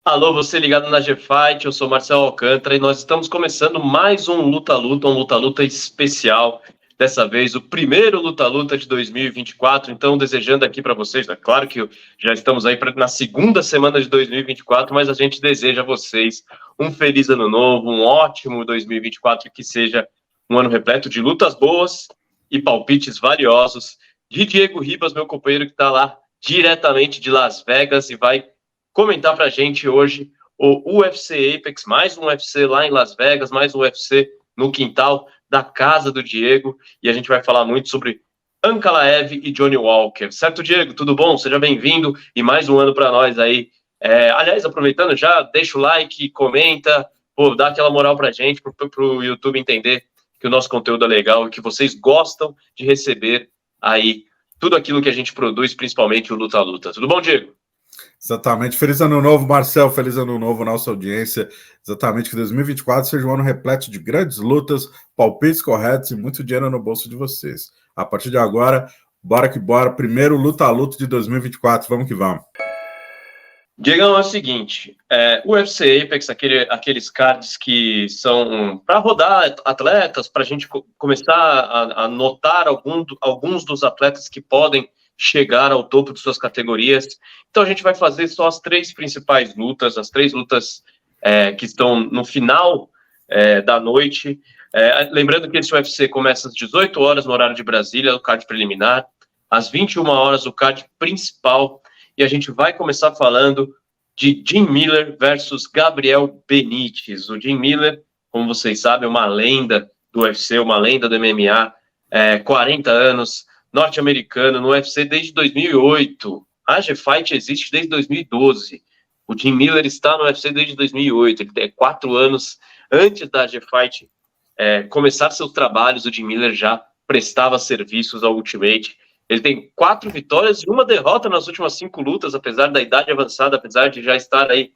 Alô, você ligado na G-Fight, eu sou Marcelo Alcântara e nós estamos começando mais um Luta-Luta especial. Dessa vez, o primeiro Luta-Luta de 2024. Então, desejando aqui para vocês, é claro que já estamos aí na segunda semana de 2024, mas a gente deseja a vocês um feliz ano novo, um ótimo 2024, que seja um ano repleto de lutas boas e palpites valiosos. De Diego Ribas, meu companheiro que está lá diretamente de Las Vegas e vai comentar para a gente hoje o UFC Apex, mais um UFC lá em Las Vegas, mais um UFC no quintal da casa do Diego, e a gente vai falar muito sobre Ankalaev e Johnny Walker. Certo, Diego? Tudo bom? Seja bem-vindo e mais um ano para nós aí. Aliás, aproveitando já, deixa o like, comenta, dá aquela moral para a gente, para o YouTube entender que o nosso conteúdo é legal e que vocês gostam de receber aí tudo aquilo que a gente produz, principalmente o Luta Luta. Tudo bom, Diego? Exatamente. Feliz ano novo, Marcel. Feliz ano novo, nossa audiência. Exatamente, que 2024 seja um ano repleto de grandes lutas, palpites corretos e muito dinheiro no bolso de vocês. A partir de agora, bora que bora. Primeiro luta-luta de 2024. Vamos que vamos. Diegão, é o seguinte, o UFC Apex, aqueles cards que são para rodar atletas, para a gente começar a notar alguns dos atletas que podem chegar ao topo de suas categorias. Então a gente vai fazer só as três principais lutas, as três lutas que estão no final da noite. Lembrando que esse UFC começa às 18 horas no horário de Brasília, o card preliminar, às 21 horas o card principal, e a gente vai começar falando de Jim Miller versus Gabriel Benítez. O Jim Miller, como vocês sabem, é uma lenda do UFC, uma lenda do MMA, 40 anos, norte-americano, no UFC desde 2008. A G-Fight existe desde 2012. O Jim Miller está no UFC desde 2008. Ele tem 4 anos antes da G-Fight começar seus trabalhos. O Jim Miller já prestava serviços ao Ultimate. Ele tem 4 vitórias e 1 derrota nas últimas 5 lutas, apesar da idade avançada, apesar de já estar aí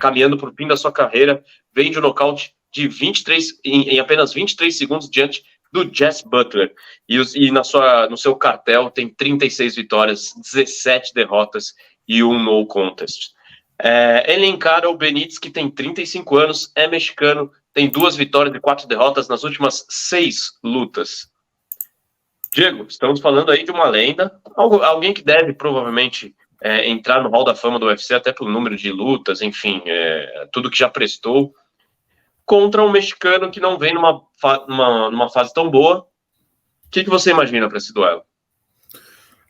caminhando para o fim da sua carreira. Vem de um nocaute de 23, em apenas 23 segundos diante do Jess Butler. E no seu cartel tem 36 vitórias, 17 derrotas e 1 no contest. Ele encara o Benítez, que tem 35 anos, é mexicano, tem 2 vitórias e 4 derrotas nas últimas 6 lutas. Diego, estamos falando aí de uma lenda, alguém que deve provavelmente entrar no Hall da Fama do UFC, até pelo número de lutas, enfim, tudo que já prestou, contra um mexicano que não vem numa fase tão boa. O que você imagina para esse duelo?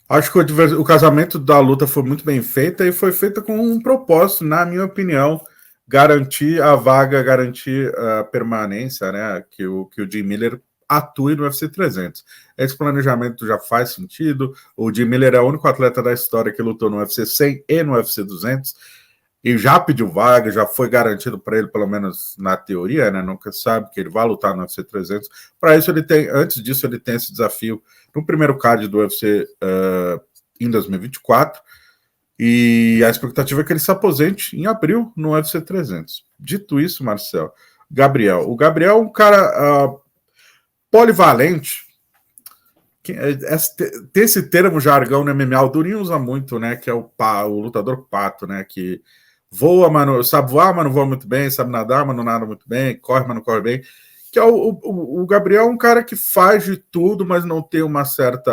Acho que o casamento da luta foi muito bem feita e foi feita com um propósito, na minha opinião, garantir a vaga, garantir a permanência, né, que o Jim Miller atue no UFC 300. Esse planejamento já faz sentido. O Jim Miller é o único atleta da história que lutou no UFC 100 e no UFC 200 e já pediu vaga, já foi garantido para ele, pelo menos na teoria, né? Nunca sabe que ele vai lutar no UFC 300. Para isso, antes disso, ele tem esse desafio no primeiro card do UFC em 2024. E a expectativa é que ele se aposente em abril no UFC 300. Dito isso, Marcel, o Gabriel é um cara polivalente. Ter esse termo jargão no MMA, o Durinho usa muito, né? Que é o lutador pato, né? Que voa, mas sabe voar, mas não voa muito bem, sabe nadar, mas não nada muito bem, corre, mas não corre bem. Que é o Gabriel é um cara que faz de tudo, mas não tem uma certa.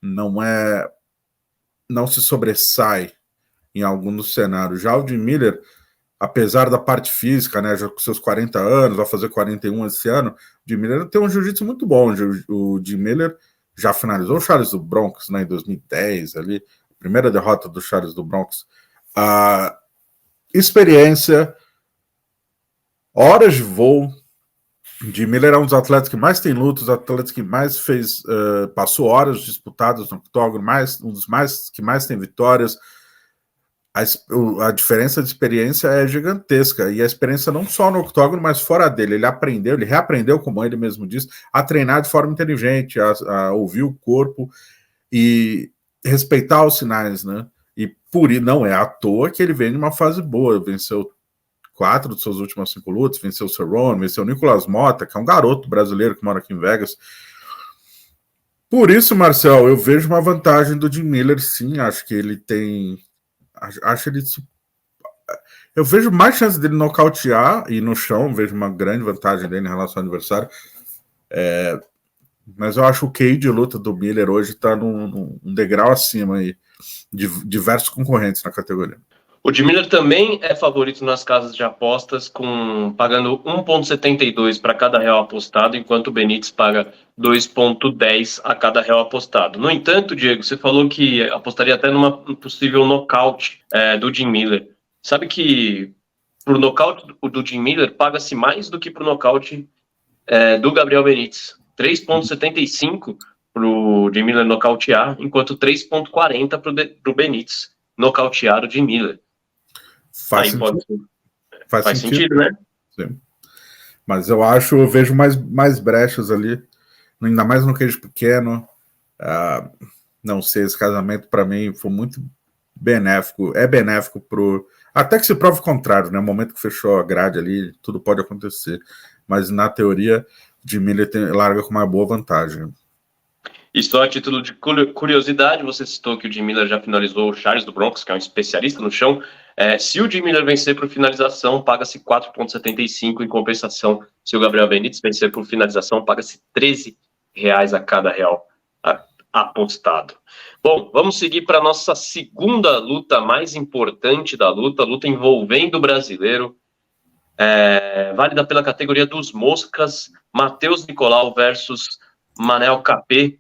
Não se sobressai em algum dos cenários. Já o Jim Miller, apesar da parte física, né, já com seus 40 anos, vai fazer 41 esse ano, o Jim Miller tem um jiu-jitsu muito bom. O Jim Miller já finalizou o Charles do Bronx, né, em 2010, ali, a primeira derrota do Charles do Bronx. A experiência, horas de voo. O Jim Miller é um dos atletas que mais tem lutas, atletas que mais passou horas disputadas no octógono, um dos que mais tem vitórias. A diferença de experiência é gigantesca, e a experiência não só no octógono, mas fora dele. Ele reaprendeu, como ele mesmo disse, a treinar de forma inteligente, a ouvir o corpo e respeitar os sinais, né? E não é à toa que ele vem de uma fase boa, venceu 4 de suas últimas 5 lutas, venceu o Cerrone, venceu o Nicolas Mota, que é um garoto brasileiro que mora aqui em Vegas. Por isso, Marcel, eu vejo uma vantagem do Jim Miller, sim. Acho que ele tem Acho ele... Eu vejo mais chance dele nocautear e no chão, vejo uma grande vantagem dele em relação ao adversário. Mas eu acho o QI de luta do Miller hoje está num degrau acima aí de diversos concorrentes na categoria. O de Miller também é favorito nas casas de apostas, pagando 1,72 para cada real apostado, enquanto o Benítez paga 2,10 a cada real apostado. No entanto, Diego, você falou que apostaria até numa possível nocaute do Jim Miller. Sabe que para o nocaute do Jim Miller paga-se mais do que para o nocaute do Gabriel Benítez. 3,75 para o Jim Miller nocautear, enquanto 3,40 para o Benítez nocautear o Jim Miller. Faz sentido, né? Sim. Mas eu vejo mais brechas ali, ainda mais no queijo pequeno. Não sei, esse casamento para mim foi muito benéfico. É benéfico até que se prove o contrário, né? No momento que fechou a grade ali, tudo pode acontecer. Mas na teoria, o Jim Miller larga com uma boa vantagem. E só a título de curiosidade, você citou que o Jim Miller já finalizou o Charles do Bronx, que é um especialista no chão. Se o Jim Miller vencer por finalização, paga-se 4,75. Em compensação, se o Gabriel Benítez vencer por finalização, paga-se R$13 a cada real apostado. Bom, vamos seguir para a nossa segunda luta mais importante da luta envolvendo o brasileiro, válida pela categoria dos moscas, Matheus Nicolau versus Manel Capet.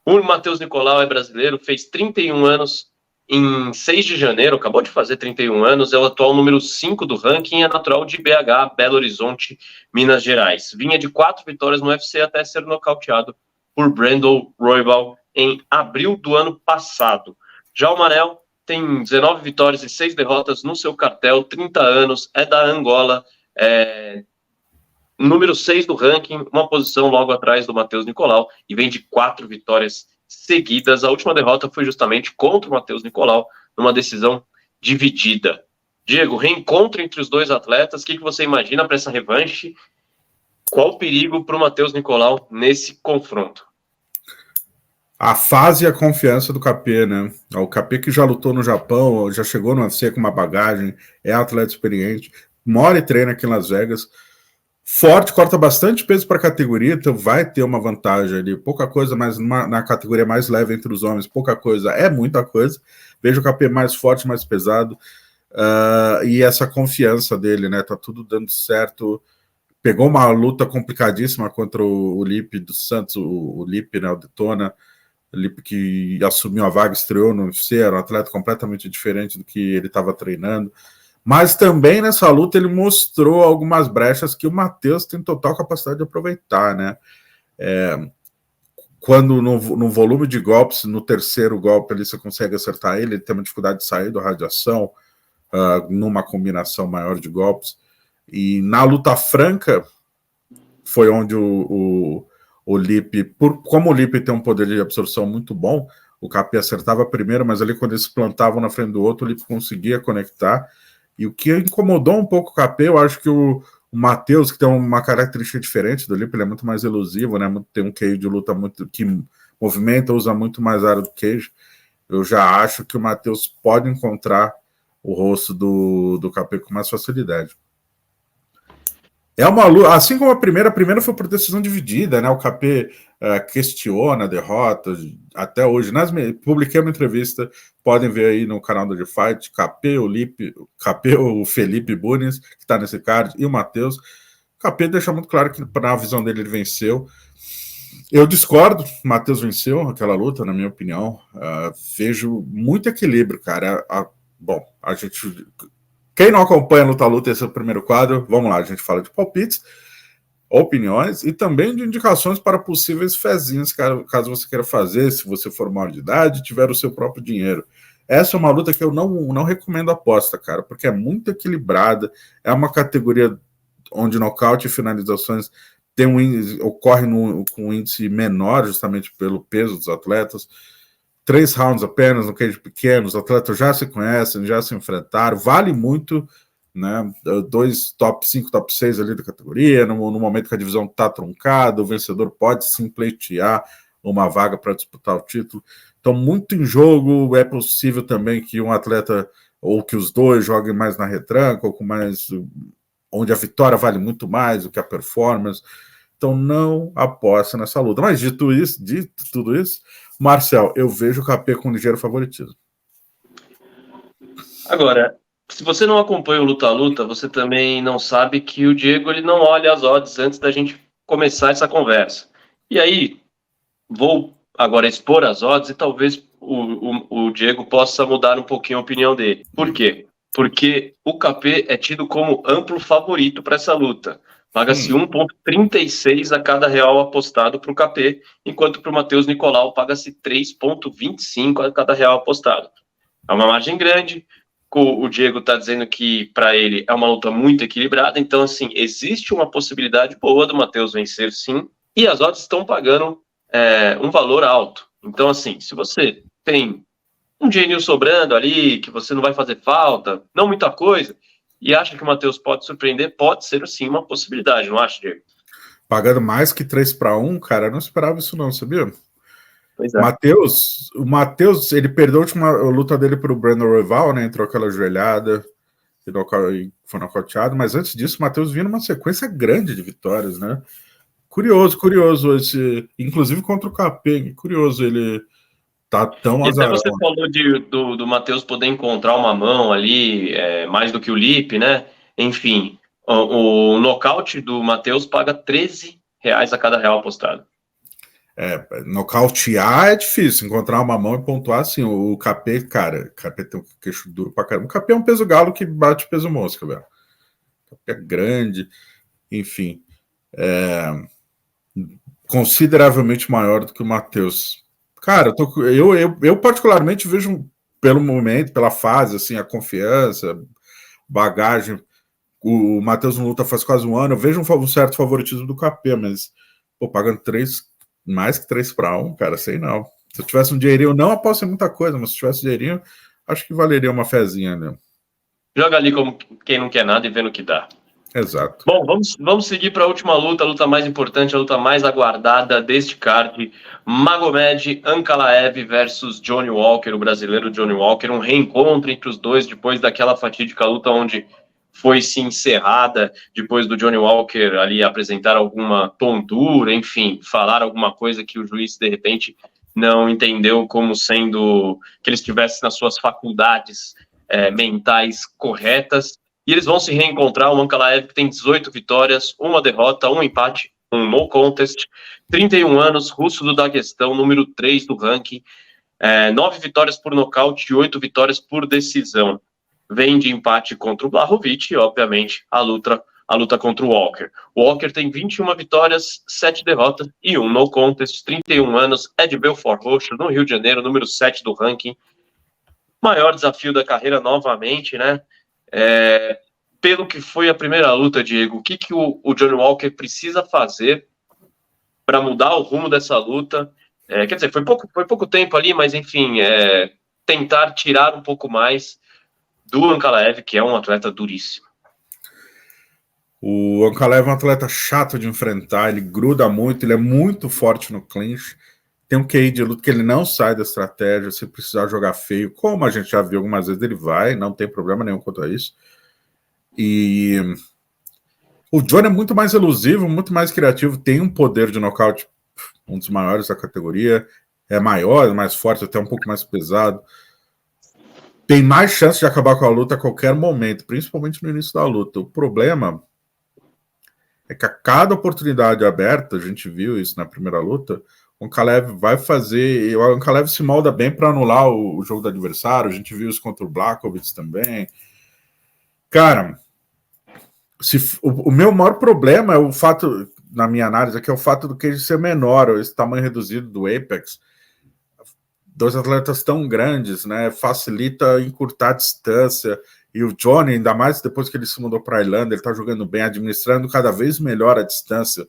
O Matheus Nicolau é brasileiro, fez 31 anos em 6 de janeiro, acabou de fazer 31 anos, é o atual número 5 do ranking, é natural de BH, Belo Horizonte, Minas Gerais. Vinha de 4 vitórias no UFC até ser nocauteado por Brandon Royval em abril do ano passado. Já o Manel tem 19 vitórias e 6 derrotas no seu cartel, 30 anos, é da Angola, número 6 do ranking, uma posição logo atrás do Matheus Nicolau, e vem de 4 vitórias seguidas. A última derrota foi justamente contra o Matheus Nicolau, numa decisão dividida. Diego, reencontro entre os dois atletas, o que você imagina para essa revanche? Qual o perigo para o Matheus Nicolau nesse confronto? A fase e a confiança do Capet, né? O Capet que já lutou no Japão, já chegou no UFC com uma bagagem, é atleta experiente, mora e treina aqui em Las Vegas, forte, corta bastante peso para a categoria, então vai ter uma vantagem ali, pouca coisa, mas na categoria mais leve entre os homens, pouca coisa é muita coisa. Vejo o Capet mais forte, mais pesado, e essa confiança dele, né? Tá tudo dando certo. Pegou uma luta complicadíssima contra o Lipe dos Santos, o Lipe, né? O Detona. Lipe que assumiu a vaga, estreou no UFC, era um atleta completamente diferente do que ele estava treinando. Mas também nessa luta ele mostrou algumas brechas que o Matheus tem total capacidade de aproveitar, né? Quando no volume de golpes, no terceiro golpe ali você consegue acertar ele tem uma dificuldade de sair da radiação, numa combinação maior de golpes. E na luta franca foi onde o Lipe, como o Lipe tem um poder de absorção muito bom, o Capet acertava primeiro, mas ali quando eles se plantavam na frente do outro, o Lipe conseguia conectar. E o que incomodou um pouco o Capet, eu acho que o Matheus, que tem uma característica diferente do Lipe, ele é muito mais elusivo, né? Tem um queijo de luta muito que movimenta, usa muito mais área do queijo. Eu já acho que o Matheus pode encontrar o rosto do Capet com mais facilidade. É uma luta, assim como a primeira foi por decisão dividida, né? O Capet questiona a derrota até hoje. Publiquei uma entrevista, podem ver aí no canal do The Fight, Capet, o Felipe Bunes, que está nesse card, e o Matheus. O Capet deixa muito claro que, na visão dele, ele venceu. Eu discordo, o Matheus venceu aquela luta, na minha opinião. Vejo muito equilíbrio, cara. Bom, a gente... Quem não acompanha a luta, esse é o primeiro quadro. Vamos lá, a gente fala de palpites, opiniões e também de indicações para possíveis fezinhos, caso você queira fazer, se você for maior de idade, tiver o seu próprio dinheiro. Essa é uma luta que eu não recomendo aposta, cara, porque é muito equilibrada, é uma categoria onde nocaute e finalizações ocorre com um índice menor, justamente pelo peso dos atletas. 3 rounds apenas, no cage pequeno, os atletas já se conhecem, já se enfrentaram, vale muito, né? 2 top 5, top 6 ali da categoria, no momento que a divisão está truncada, o vencedor pode sim pleitear uma vaga para disputar o título. Então, muito em jogo, é possível também que um atleta ou que os dois joguem mais na retranca, ou com mais, onde a vitória vale muito mais do que a performance. Então não aposta nessa luta. Mas dito tudo isso, Marcel, eu vejo o KP com ligeiro favoritismo. Agora, se você não acompanha o Luta a Luta, você também não sabe que o Diego ele não olha as odds antes da gente começar essa conversa. E aí, vou agora expor as odds e talvez o Diego possa mudar um pouquinho a opinião dele. Por quê? Porque o KP é tido como amplo favorito para essa luta. Paga-se 1,36 a cada real apostado para o KP, enquanto para o Matheus Nicolau paga-se 3,25 a cada real apostado. É uma margem grande. O Diego está dizendo que para ele é uma luta muito equilibrada, então assim, existe uma possibilidade boa do Matheus vencer sim, e as odds estão pagando um valor alto. Então assim, se você tem um dinheirinho sobrando ali, que você não vai fazer falta, não muita coisa, e acha que o Matheus pode surpreender, pode ser sim uma possibilidade, não acha, Diego? Pagando mais que 3-1, cara, eu não esperava isso não, sabia? Pois é. O Matheus, ele perdeu a última luta dele para o Brandon Royval, né? Entrou aquela joelhada e foi nocauteado, mas antes disso, o Matheus vinha numa sequência grande de vitórias, né? Curioso esse, inclusive contra o KP, curioso ele tá tão E até azarão. você falou do Matheus poder encontrar uma mão ali, mais do que o Lipe, né? Enfim, o nocaute do Matheus paga R$13 a cada real apostado. Nocautear é difícil, encontrar uma mão e pontuar assim. O KP, cara, o KP tem um queixo duro pra caramba. O KP é um peso galo que bate peso mosca, velho. O KP é grande, enfim. Consideravelmente maior do que o Matheus. Cara, eu particularmente vejo, pelo momento, pela fase, assim, a bagagem. O Matheus não luta faz quase um ano. Eu vejo um certo favoritismo do KP, mas pagando mais que 3-1, cara, sei não. Se eu tivesse um dinheirinho, eu não aposto em muita coisa, mas se tivesse dinheirinho, acho que valeria uma fezinha, né? Joga ali como quem não quer nada e vê no que dá. Exato. Bom, vamos seguir para a última luta, a luta mais importante, a luta mais aguardada deste card. Magomed Ankalaev versus Johnny Walker, o brasileiro Johnny Walker. Um reencontro entre os dois depois daquela fatídica luta onde foi-se encerrada, depois do Johnny Walker ali apresentar alguma tontura, enfim, falar alguma coisa que o juiz, de repente, não entendeu como sendo que ele estivesse nas suas faculdades mentais corretas. E eles vão se reencontrar. O Ankalaev que tem 18 vitórias, uma derrota, um empate, um no contest, 31 anos, russo do Daguestão, número 3 do ranking, 9 vitórias por nocaute e 8 vitórias por decisão. Vem de empate contra o Blachowicz e, obviamente, a luta contra o Walker. O Walker tem 21 vitórias, 7 derrotas e um no contest, 31 anos, é de Belfort Roxo, no Rio de Janeiro, número 7 do ranking. Maior desafio da carreira novamente, né? Pelo que foi a primeira luta, Diego, o que o Johnny Walker precisa fazer para mudar o rumo dessa luta? Quer dizer, foi pouco tempo ali, mas enfim, tentar tirar um pouco mais do Ankalaev, que é um atleta duríssimo. O Ankalaev é um atleta chato de enfrentar, ele gruda muito, ele é muito forte no clinch, tem um QI de luta que ele não sai da estratégia, se precisar jogar feio, como a gente já viu algumas vezes, ele vai, não tem problema nenhum quanto a isso. E o Johnny é muito mais elusivo, muito mais criativo, tem um poder de nocaute, um dos maiores da categoria, é maior, mais forte, até um pouco mais pesado. Tem mais chance de acabar com a luta a qualquer momento, principalmente no início da luta. O problema é que a cada oportunidade aberta, a gente viu isso na primeira luta, o Ankalaev vai fazer... O Ankalaev se molda bem para anular o jogo do adversário, a gente viu isso contra o Blachowicz também. Cara, o meu maior problema é o fato, na minha análise, é o fato do cage ser menor, esse tamanho reduzido do Apex. Dois atletas tão grandes, né? Facilita encurtar a distância. E o Johnny, ainda mais depois que ele se mudou para a Irlanda, ele está jogando bem, administrando cada vez melhor a distância.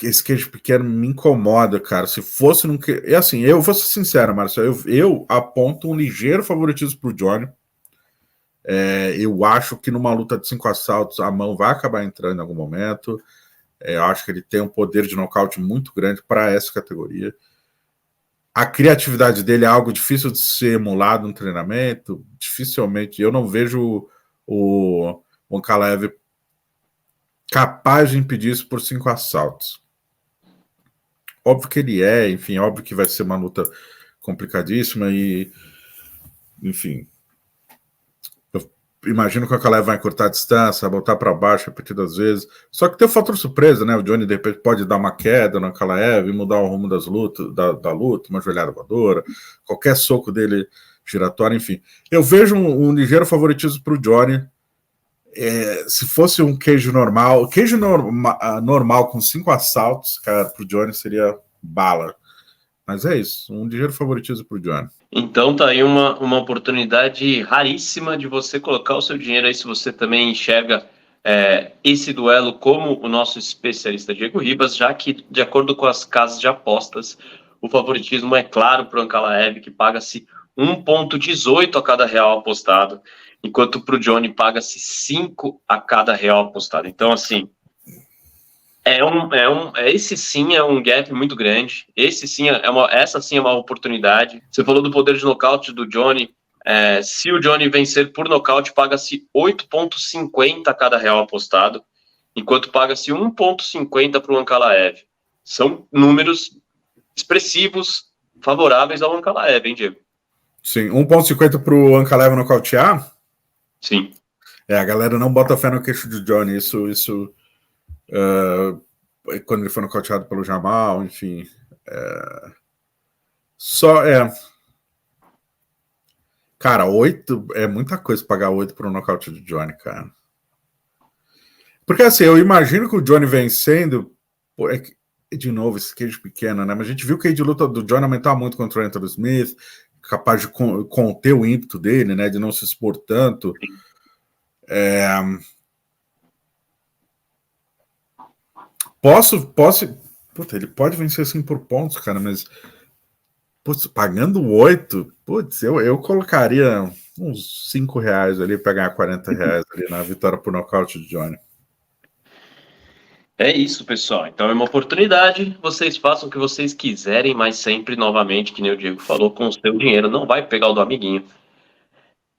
Esse queijo pequeno me incomoda, cara. Se fosse num... É assim, eu vou ser sincero, Marcelo, eu aponto um ligeiro favoritismo para o Johnny. Eu acho que numa luta de 5 assaltos a mão vai acabar entrando em algum momento. Eu acho que ele tem um poder de nocaute muito grande para essa categoria. A criatividade dele é algo difícil de ser emulado no treinamento, dificilmente. Eu não vejo o Ankalaev capaz de impedir isso por 5 assaltos. Óbvio que ele é, enfim, óbvio que vai ser uma luta complicadíssima e, enfim, eu imagino que o Ankalaev vai encurtar a distância, vai botar para baixo repetidas vezes. Só que tem o fator surpresa, né? O Johnny de repente pode dar uma queda no Ankalaev e mudar o rumo das lutas, da luta, uma joelhada voadora, qualquer soco dele giratório, enfim. Eu vejo um ligeiro favoritismo para o Johnny. Se fosse um queijo normal, normal com 5 assaltos, cara, pro Johnny seria bala. Mas é isso, um ligeiro favoritismo pro Johnny. Então tá aí uma oportunidade raríssima de você colocar o seu dinheiro aí, se você também enxerga esse duelo como o nosso especialista Diego Ribas, já que, de acordo com as casas de apostas, o favoritismo é claro para o Ankalaev, que paga-se 1,18 a cada real apostado, enquanto para o Johnny paga-se 5 a cada real apostado. Então, assim, esse sim é um gap muito grande. Essa sim é uma oportunidade. Você falou do poder de nocaute do Johnny. Se o Johnny vencer por nocaute, paga-se 8,50 a cada real apostado, enquanto paga-se 1,50 para o Ankalaev. São números expressivos, favoráveis ao Ankalaev, hein, Diego? Sim, 1,50 para o Ankalaev nocautear? Sim. A galera não bota fé no queixo de Johnny. Isso quando ele foi nocauteado pelo Jamal, enfim. Cara, 8 é muita coisa pagar 8 para o nocaute do Johnny, cara. Porque assim, eu imagino que o Johnny vencendo. De novo, esse queijo pequeno, né? Mas a gente viu que a de luta do Johnny aumentar muito contra o Anthony Smith, capaz de conter o ímpeto dele, né? De não se expor tanto. Puta, ele pode vencer assim por pontos, cara, mas putz, pagando 8, putz, eu colocaria uns 5 reais ali para ganhar 40 reais ali na vitória por nocaute de Johnny. É isso, pessoal. Então é uma oportunidade. Vocês façam o que vocês quiserem, mas sempre, novamente, que nem o Diego falou, com o seu dinheiro. Não vai pegar o do amiguinho.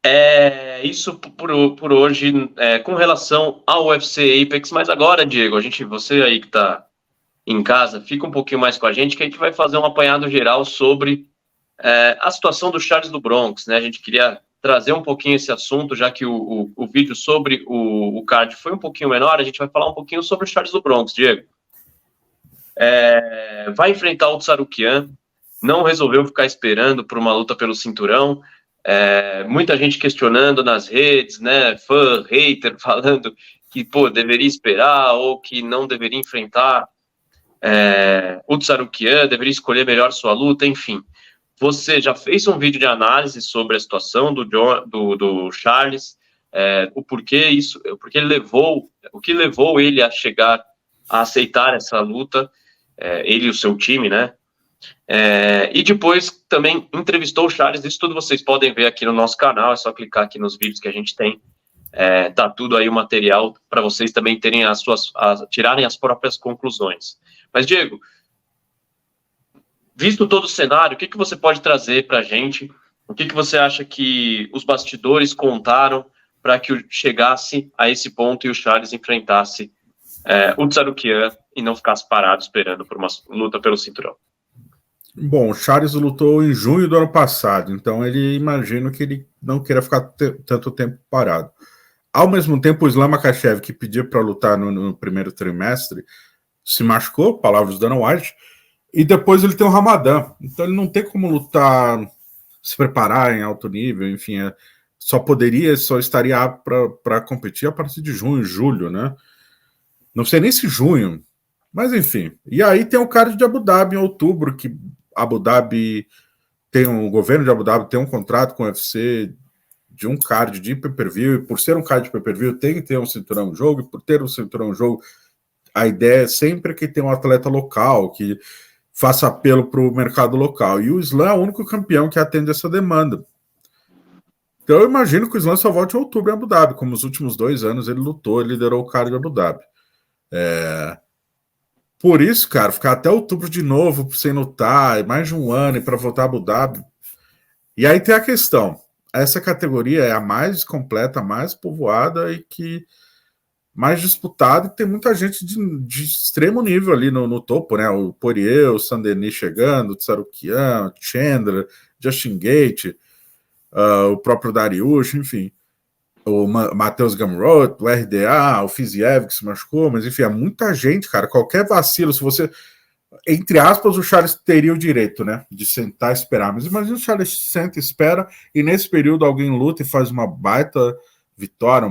É isso por hoje com relação ao UFC Apex. Mas agora, Diego, você aí que está em casa, fica um pouquinho mais com a gente, que a gente vai fazer um apanhado geral sobre a situação do Charles do Bronx, né? A gente queria trazer um pouquinho esse assunto, já que o vídeo sobre o card foi um pouquinho menor, a gente vai falar um pouquinho sobre o Charles do Bronx, Diego. Vai enfrentar o Tsarukyan, não resolveu ficar esperando por uma luta pelo cinturão, muita gente questionando nas redes, né, fã, hater, falando que, deveria esperar ou que não deveria enfrentar o Tsarukyan, deveria escolher melhor sua luta, enfim. Você já fez um vídeo de análise sobre a situação do Charles, o que levou ele a chegar a aceitar essa luta, ele e o seu time, né? E depois também entrevistou o Charles. Isso tudo vocês podem ver aqui no nosso canal, é só clicar aqui nos vídeos que a gente tem. Tá tudo aí o material para vocês também terem tirarem as próprias conclusões. Mas, Diego, visto todo o cenário, o que você pode trazer para a gente? O que você acha que os bastidores contaram para que chegasse a esse ponto e o Charles enfrentasse o Tsarukyan e não ficasse parado esperando por uma luta pelo cinturão? Bom, o Charles lutou em junho do ano passado, então ele imagino que ele não queira ficar tanto tempo parado. Ao mesmo tempo, o Islam Makhachev, que pediu para lutar no primeiro trimestre, se machucou, palavras do Dana White, e depois ele tem o Ramadã. Então ele não tem como lutar, se preparar em alto nível, enfim, só estaria para competir a partir de junho, julho, né? Não sei nem se junho, mas enfim. E aí tem o card de Abu Dhabi em outubro, que Abu Dhabi o governo de Abu Dhabi tem um contrato com o UFC de um card de pay-per-view, e por ser um card de pay-per-view tem que ter um cinturão em jogo, e por ter um cinturão em jogo, a ideia é sempre que tem um atleta local, que faça apelo para o mercado local. E o Islam é o único campeão que atende essa demanda. Então eu imagino que o Islam só volte em outubro em Abu Dhabi, como os últimos 2 anos ele lutou, ele liderou o card de Abu Dhabi. Por isso, cara, ficar até outubro de novo sem lutar, mais de um ano para voltar a Abu Dhabi. E aí tem a questão, essa categoria é a mais completa, a mais povoada e que mais disputada, e tem muita gente de extremo nível ali no topo, né? O Poirier, o Saint-Denis chegando, o Tsarukian, Chandler, Justin Gaethje, o próprio Dariush, enfim, o Matheus Gamrot, o RDA, o Fiziev que se machucou, mas enfim, é muita gente, cara. Qualquer vacilo, se você, entre aspas, o Charles teria o direito, né, de sentar e esperar. Mas imagina o Charles senta e espera, e nesse período alguém luta e faz uma baita vitória,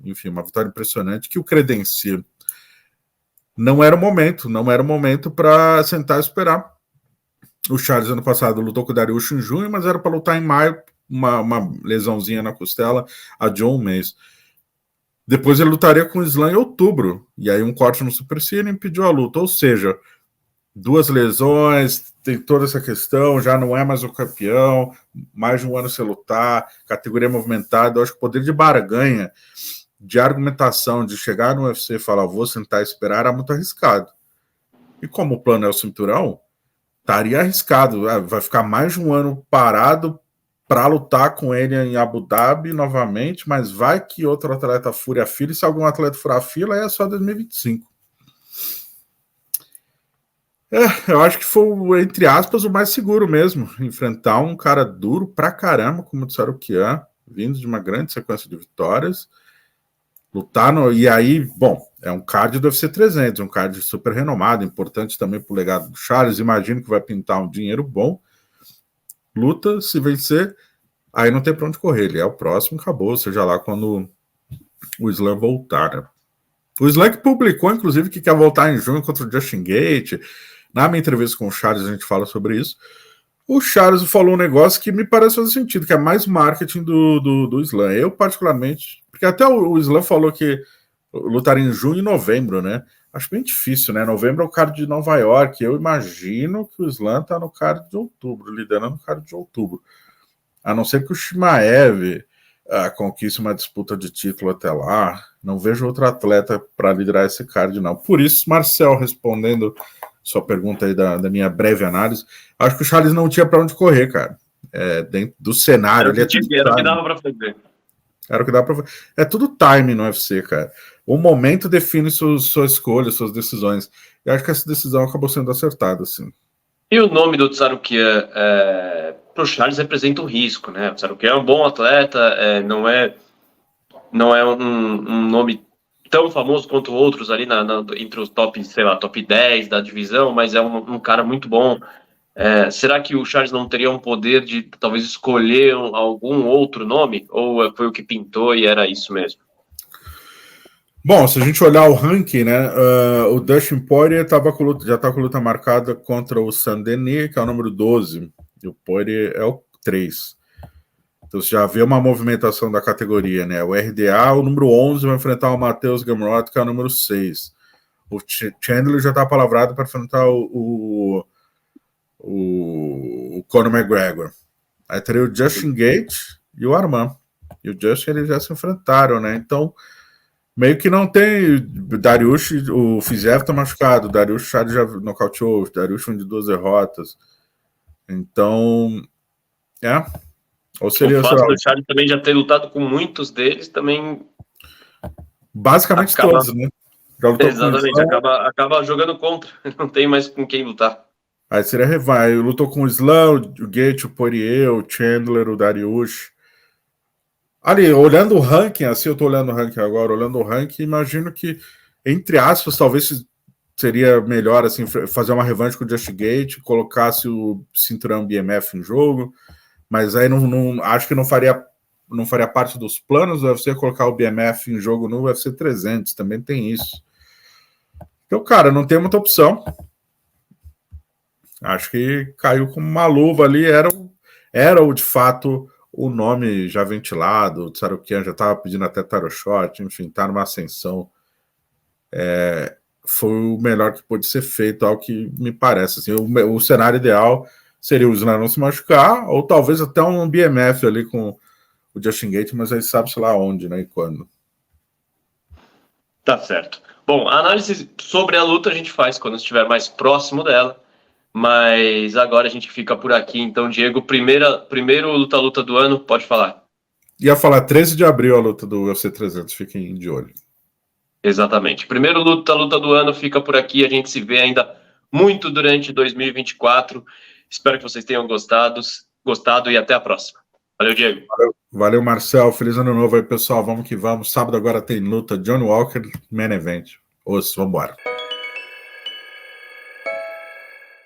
enfim, uma vitória impressionante que o credencia. Não era o momento para sentar e esperar. O Charles ano passado lutou com o Dariush em junho, mas era para lutar em maio, uma lesãozinha na costela, a John Mays. Depois ele lutaria com o Islam em outubro, e aí um corte no supercílio impediu a luta, ou seja, 2 lesões, tem toda essa questão, já não é mais o campeão, mais de um ano sem lutar, categoria movimentada. Eu acho que o poder de barganha, de argumentação, de chegar no UFC e falar, vou sentar e esperar, era muito arriscado. E como o plano é o cinturão, estaria arriscado, vai ficar mais de um ano parado para lutar com ele em Abu Dhabi novamente, mas vai que outro atleta fure a fila, e se algum atleta furar a fila, é só 2025. Eu acho que foi, entre aspas, o mais seguro mesmo, enfrentar um cara duro pra caramba, como o Tsarukian, vindo de uma grande sequência de vitórias, lutar e aí, bom, é um card do UFC 300, um card super renomado, importante também pro legado do Charles, imagino que vai pintar um dinheiro bom, luta, se vencer, aí não tem pra onde correr, ele é o próximo, acabou, seja lá quando o Islam voltar, né? O Islam que publicou, inclusive, que quer voltar em junho contra o Justin Gaethje. Na minha entrevista com o Charles, a gente fala sobre isso. O Charles falou um negócio que me parece fazer sentido, que é mais marketing do Islam. Eu, particularmente, porque até o Islam falou que lutaria em junho e novembro, né? Acho bem difícil, né? Novembro é o card de Nova York. Eu imagino que o Islam tá no card de outubro, liderando o card de outubro. A não ser que o Shimaev conquiste uma disputa de título até lá. Não vejo outro atleta para liderar esse card, não. Por isso, Marcel, respondendo sua pergunta aí da minha breve análise, acho que o Charles não tinha para onde correr, cara. Dentro do cenário. Era o que dava para fazer. Era o que dava para fazer. É tudo time no UFC, cara. O momento define sua escolha, suas decisões. E acho que essa decisão acabou sendo acertada, assim. E o nome do Tsarukian para o Charles representa um risco, né? O Tsarukian é um bom atleta, não é um nome tão famoso quanto outros ali entre os top, sei lá, top 10 da divisão, mas é um cara muito bom. Será que o Charles não teria um poder de talvez escolher algum outro nome? Ou foi o que pintou e era isso mesmo? Bom, se a gente olhar o ranking, né, o Dustin Poirier já está com luta marcada contra o Saint-Denis, que é o número 12, e o Poirier é o 3. Então você já vê uma movimentação da categoria, né? O RDA, o número 11, vai enfrentar o Matheus Gamrot, que é o número 6. O Chandler já está palavrado para enfrentar o Conor McGregor. Aí teria o Justin Gaethje e o Arman. E o Justin, eles já se enfrentaram, né? Então, meio que não tem. Dariush, o Fiziev tá machucado. O Dariush já nocauteou. O Dariush foi de 2 derrotas. Então, ou seria, o fato do Charles também já ter lutado com muitos deles também. Basicamente todos, né? Exatamente, acaba jogando contra. Não tem mais com quem lutar. Aí seria Revai. Lutou com o Islam, o Gaethje, o Poirier, o Chandler, o Dariush. Ali, olhando o ranking, assim, eu tô olhando o ranking agora, olhando o ranking, imagino que, entre aspas, talvez seria melhor, assim, fazer uma revanche com o Justin Gaethje, colocasse o cinturão BMF em jogo, mas aí não acho que não faria parte dos planos do UFC colocar o BMF em jogo no UFC 300, também tem isso. Então, cara, não tem muita opção. Acho que caiu como uma luva ali, era o de fato o nome já ventilado, o Tsarukian já estava pedindo até tarot shot, enfim, está numa ascensão. Foi o melhor que pôde ser feito, ao que me parece. Assim, o cenário ideal seria o Islam não se machucar, ou talvez até um BMF ali com o Justin Gaethje, mas aí sabe-se lá onde, né, e quando. Tá certo. Bom, a análise sobre a luta a gente faz quando estiver mais próximo dela, mas agora a gente fica por aqui. Então, Diego, primeiro luta do ano, pode falar. Ia falar 13 de abril a luta do UFC 300, fiquem de olho. Exatamente. Primeiro luta do ano fica por aqui. A gente se vê ainda muito durante 2024. Espero que vocês tenham gostado e até a próxima. Valeu, Diego. Valeu, Marcel. Feliz ano novo aí, pessoal. Vamos que vamos. Sábado agora tem luta Johnny Walker, Main Event. Vamos embora.